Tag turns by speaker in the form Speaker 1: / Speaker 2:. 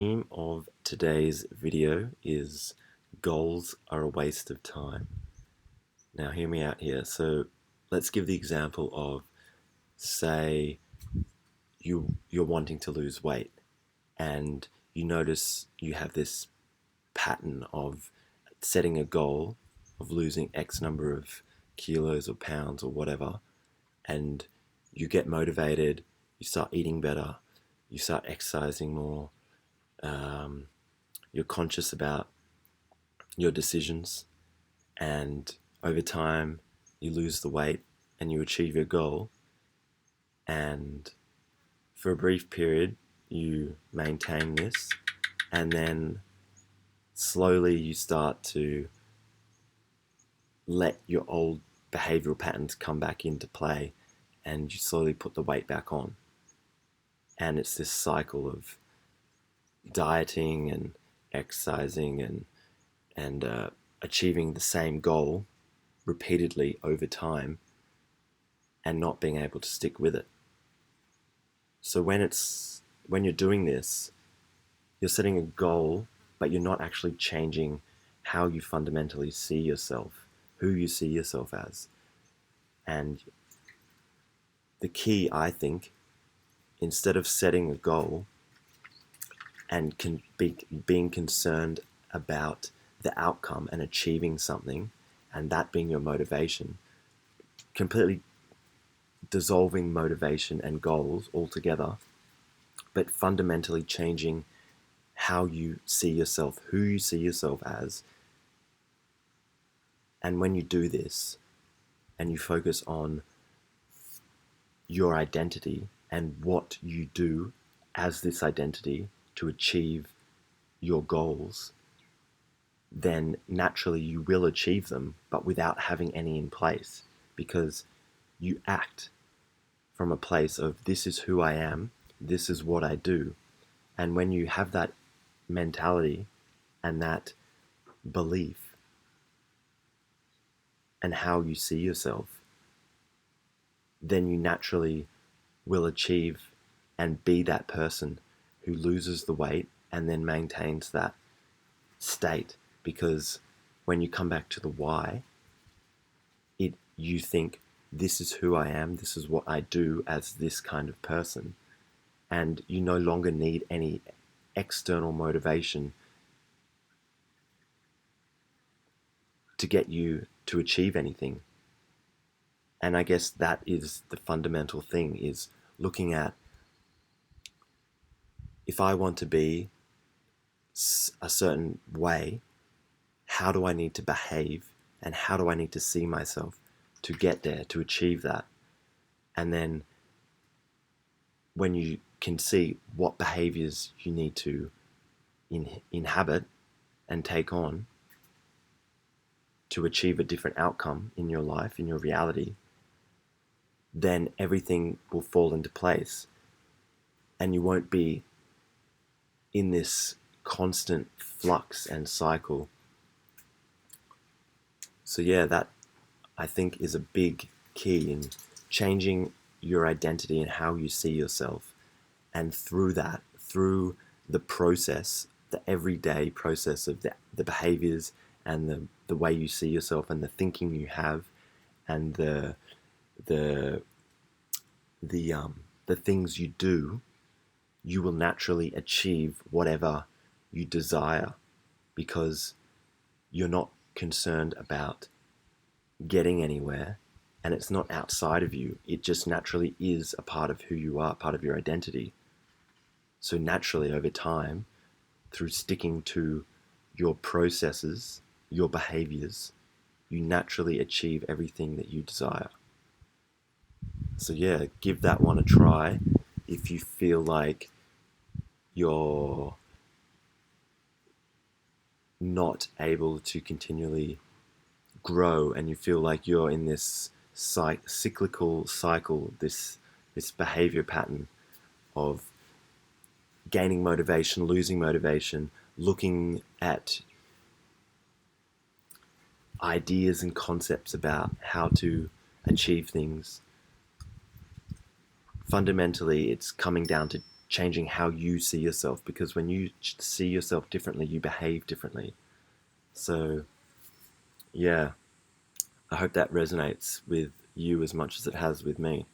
Speaker 1: Theme of today's video is goals are a waste of time. Now hear me out here. So let's give the example of, say, you're wanting to lose weight and you notice you have this pattern of setting a goal of losing X number of kilos or pounds or whatever, and you get motivated, you start eating better, you start exercising more, um, you're conscious about your decisions, and over time you lose the weight and you achieve your goal, and for a brief period you maintain this, and then slowly you start to let your old behavioral patterns come back into play and you slowly put the weight back on. And it's this cycle of dieting and exercising and achieving the same goal repeatedly over time and not being able to stick with it. So when you're doing this, you're setting a goal, but you're not actually changing how you fundamentally see yourself, who you see yourself as. And the key, I think, instead of setting a goal and being concerned about the outcome and achieving something, and that being your motivation, completely dissolving motivation and goals altogether, but fundamentally changing how you see yourself, who you see yourself as. And when you do this and you focus on your identity and what you do as this identity to achieve your goals, then naturally you will achieve them, but without having any in place, because you act from a place of, this is who I am, this is what I do. And when you have that mentality and that belief and how you see yourself, then you naturally will achieve and be that person who loses the weight and then maintains that state. Because when you come back to the why, you think, this is who I am, this is what I do as this kind of person, and you no longer need any external motivation to get you to achieve anything. And I guess that is the fundamental thing, is looking at, if I want to be a certain way, how do I need to behave and how do I need to see myself to get there, to achieve that? And then when you can see what behaviors you need to inhabit and take on to achieve a different outcome in your life, in your reality, then everything will fall into place and you won't be in this constant flux and cycle. So yeah, that I think is a big key in changing your identity and how you see yourself. And through that, through the process, the everyday process of the behaviors and the way you see yourself and the thinking you have and the things you do, you will naturally achieve whatever you desire, because you're not concerned about getting anywhere and it's not outside of you. It just naturally is a part of who you are, part of your identity. So naturally, over time, through sticking to your processes, your behaviors, you naturally achieve everything that you desire. So yeah, give that one a try if you feel like you're not able to continually grow and you feel like you're in this cyclical cycle, this behavior pattern of gaining motivation, losing motivation, looking at ideas and concepts about how to achieve things. Fundamentally, it's coming down to changing how you see yourself, because when you see yourself differently, you behave differently. So, yeah, I hope that resonates with you as much as it has with me.